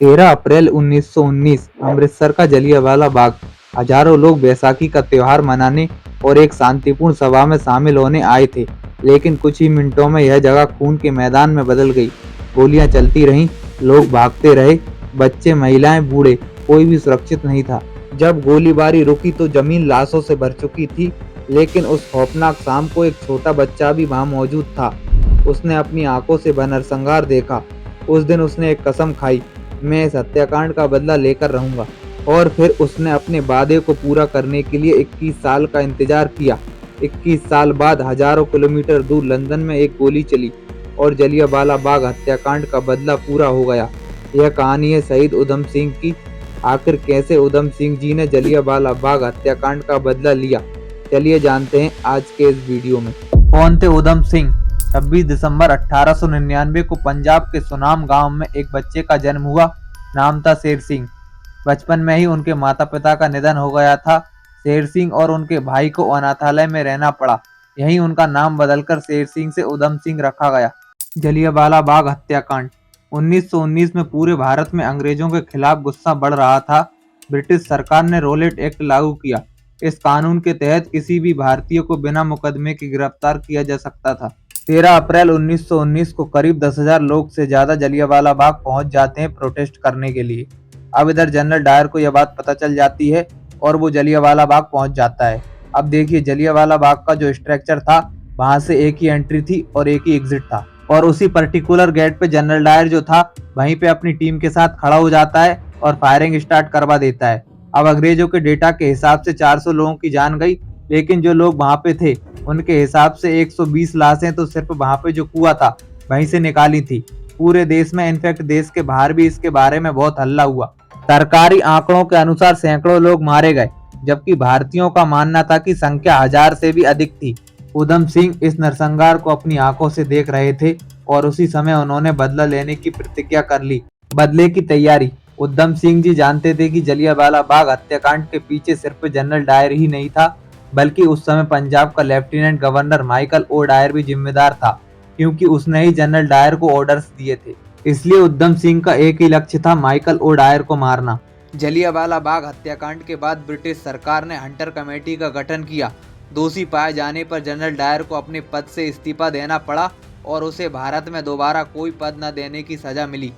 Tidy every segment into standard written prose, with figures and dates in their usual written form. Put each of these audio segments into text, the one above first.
13 अप्रैल 1919 अमृतसर का जलियांवाला बाग। हजारों लोग बैसाखी का त्योहार मनाने और एक शांतिपूर्ण सभा में शामिल होने आए थे, लेकिन कुछ ही मिनटों में यह जगह खून के मैदान में बदल गई। गोलियां चलती रहीं, लोग भागते रहे, बच्चे, महिलाएं, बूढ़े, कोई भी सुरक्षित नहीं था। जब गोलीबारी रुकी तो जमीन लाशों से भर चुकी थी, लेकिन उस खौफनाक शाम को एक छोटा बच्चा भी वहां मौजूद था। उसने अपनी आंखों से वह नरसंहार देखा। उस दिन उसने एक कसम खाई, मैं इस हत्याकांड का बदला लेकर रहूंगा। और फिर उसने अपने वादे को पूरा करने के लिए 21 साल का इंतजार किया। 21 साल बाद हजारों किलोमीटर दूर लंदन में एक गोली चली और जलियांवाला बाग हत्याकांड का बदला पूरा हो गया। यह कहानी है शहीद उधम सिंह की। आखिर कैसे उधम सिंह जी ने जलियांवाला बाग हत्याकांड का बदला लिया, चलिए जानते हैं आज के इस वीडियो में। कौन थे उधम सिंह? 26 दिसंबर 1899 को पंजाब के सुनाम गांव में एक बच्चे का जन्म हुआ। नाम था शेर सिंह। बचपन में ही उनके माता पिता का निधन हो गया था। शेर सिंह और उनके भाई को अनाथालय में रहना पड़ा। यहीं उनका नाम बदलकर शेर सिंह से उधम सिंह रखा गया। जलियांवाला बाग हत्याकांड 1919 में पूरे भारत में अंग्रेजों के खिलाफ गुस्सा बढ़ रहा था। ब्रिटिश सरकार ने रोलेट एक्ट लागू किया। इस कानून के तहत किसी भी भारतीय को बिना मुकदमे के गिरफ्तार किया जा सकता था। 13 अप्रैल 1919 को करीब 10,000 लोग से ज्यादा जलियांवाला बाग पहुंच जाते हैं प्रोटेस्ट करने के लिए। अब इधर जनरल डायर को यह बात पता चल जाती है और वो जलियांवाला बाग पहुंच जाता है। अब देखिए, जलियांवाला बाग का जो स्ट्रक्चर था, वहां से एक ही एंट्री थी और एक ही एग्जिट था, और उसी पर्टिकुलर गेट पे जनरल डायर जो था वहीं पे अपनी टीम के साथ खड़ा हो जाता है और फायरिंग स्टार्ट करवा देता है। अब अंग्रेजों के डेटा के हिसाब से 400 लोगों की जान गई, लेकिन जो लोग वहां पे थे उनके हिसाब से 120 लाशें तो सिर्फ वहां पे जो कुआं था वहीं से निकाली थी। पूरे देश में, इनफैक्ट देश के बाहर भी इसके बारे में बहुत हल्ला हुआ। सरकारी आंकड़ों के अनुसार सैकड़ों लोग मारे गए, जबकि भारतीयों का मानना था कि संख्या 1000 से भी अधिक थी। उधम सिंह इस नरसंहार को अपनी आंखों से देख रहे थे और उसी समय उन्होंने बदला लेने की प्रतिज्ञा कर ली। बदले की तैयारी। उधम सिंह जी जानते थे कि जलियांवाला बाग हत्याकांड के पीछे सिर्फ जनरल डायर ही नहीं था, बल्कि उस समय पंजाब का lieutenant governor Michael O'Dwyer भी जिम्मेदार था, क्योंकि उसने ही जनरल डायर को ऑर्डर्स दिए थे। इसलिए उधम सिंह का एक ही लक्ष्य था, माइकल ओ डायर को मारना। जलियांवाला बाग हत्याकांड के बाद ब्रिटिश सरकार ने हंटर कमेटी का गठन किया। दोषी पाए जाने पर जनरल डायर को अपने पद से इस्तीफा देना पड़ा और उसे भारत में दोबारा कोई पद न देने की सजा मिली।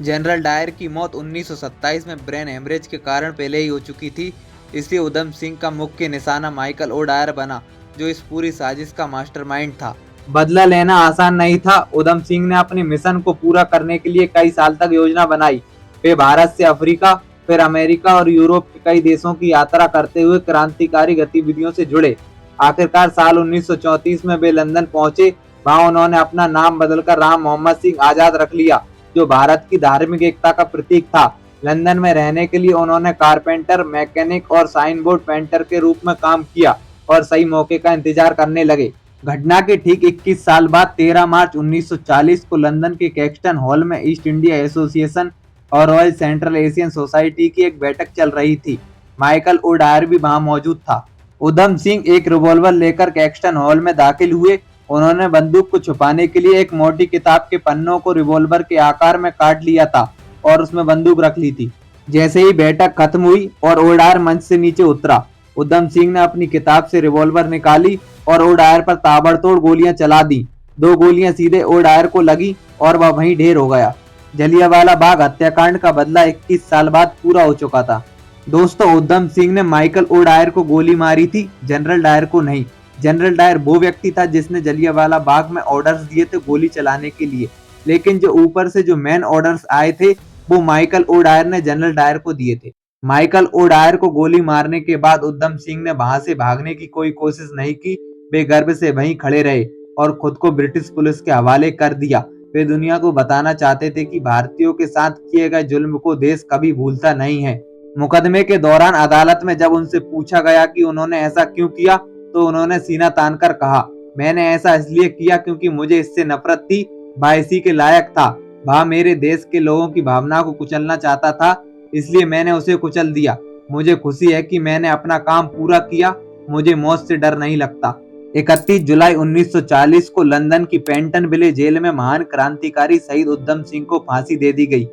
जनरल डायर की मौत 1927 में ब्रेन हेमरेज के कारण पहले ही हो चुकी थी। इसलिए उधम सिंह का मुख्य निशाना माइकल ओ डायर बना, जो इस पूरी साजिश का मास्टरमाइंड था। बदला लेना आसान नहीं था। उधम सिंह ने अपने मिशन को पूरा करने के लिए कई साल तक योजना बनाई। वे भारत से अफ्रीका, फिर अमेरिका और यूरोप के कई देशों की यात्रा करते हुए क्रांतिकारी गतिविधियों से जुड़े। आखिरकार साल 1934 में वे लंदन पहुंचे। वहां उन्होंने अपना नाम बदलकर राम मोहम्मद सिंह आजाद रख लिया, जो भारत की धार्मिक एकता का प्रतीक था। लंदन में रहने के लिए उन्होंने कारपेंटर, मैकेनिक और साइन बोर्ड पेंटर के रूप में काम किया और सही मौके का इंतजार करने लगे। घटना के ठीक 21 साल बाद 13 मार्च 1940 को लंदन के कैक्सटन हॉल में ईस्ट इंडिया एसोसिएशन और रॉयल सेंट्रल एशियन सोसाइटी की एक बैठक चल रही थी। माइकल ओ डायर भी वहां मौजूद था। उधम सिंह एक रिवॉल्वर लेकर कैक्सटन हॉल में दाखिल हुए। उन्होंने बंदूक को छुपाने के लिए एक मोटी किताब के पन्नों को रिवॉल्वर के आकार में काट लिया था और उसमें बंदूक रख ली थी। जैसे ही बैठक खत्म हुई और ओ डायर मंच से नीचे उतरा, उधम सिंह ने अपनी किताब से रिवॉल्वर निकाली और ओ डायर पर ताबड़तोड़ गोलियां चला दी। 2 गोलियां सीधे ओ डायर को लगी और वह वहीं ढेर हो गया। जलियांवाला बाग हत्याकांड का बदला 21 साल बाद पूरा हो चुका था। दोस्तों, उधम सिंह ने माइकल ओ डायर को गोली मारी थी, जनरल डायर को नहीं। जनरल डायर वो व्यक्ति था जिसने जलियांवाला बाग में ऑर्डर्स दिए थे गोली चलाने के लिए, लेकिन जो ऊपर से जो मेन ऑर्डर्स आए थे वो माइकल ओ डायर ने जनरल डायर को दिए थे। माइकल ओ डायर को गोली मारने के बाद उधम सिंह ने वहां से भागने की कोई कोशिश नहीं की। वे गर्व से वहीं खड़े रहे और खुद को ब्रिटिश पुलिस के हवाले कर दिया। वे दुनिया को बताना चाहते थे कि भारतीयों के साथ किए गए जुल्म को देश कभी भूलता नहीं है। मुकदमे के दौरान अदालत में जब उनसे पूछा गया कि उन्होंने ऐसा क्यों किया, तो उन्होंने सीना तानकर कहा, मैंने ऐसा इसलिए किया क्योंकि मुझे इससे नफरत थी, वह इसी के लायक था। वह मेरे देश के लोगों की भावना को कुचलना चाहता था, इसलिए मैंने उसे कुचल दिया। मुझे खुशी है कि मैंने अपना काम पूरा किया। मुझे मौत से डर नहीं लगता। 31 जुलाई 1940 को लंदन की पेंटनविले जेल में महान क्रांतिकारी शहीद उधम सिंह को फांसी दे दी गई।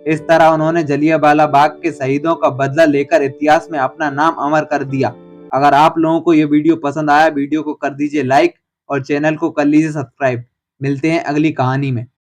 इस तरह उन्होंने जलियांवाला बाग के शहीदों का बदला लेकर इतिहास में अपना नाम अमर कर दिया। अगर आप लोगों को ये वीडियो पसंद आया, वीडियो को कर दीजिए लाइक और चैनल को कर लीजिए सब्सक्राइब। मिलते हैं अगली कहानी में।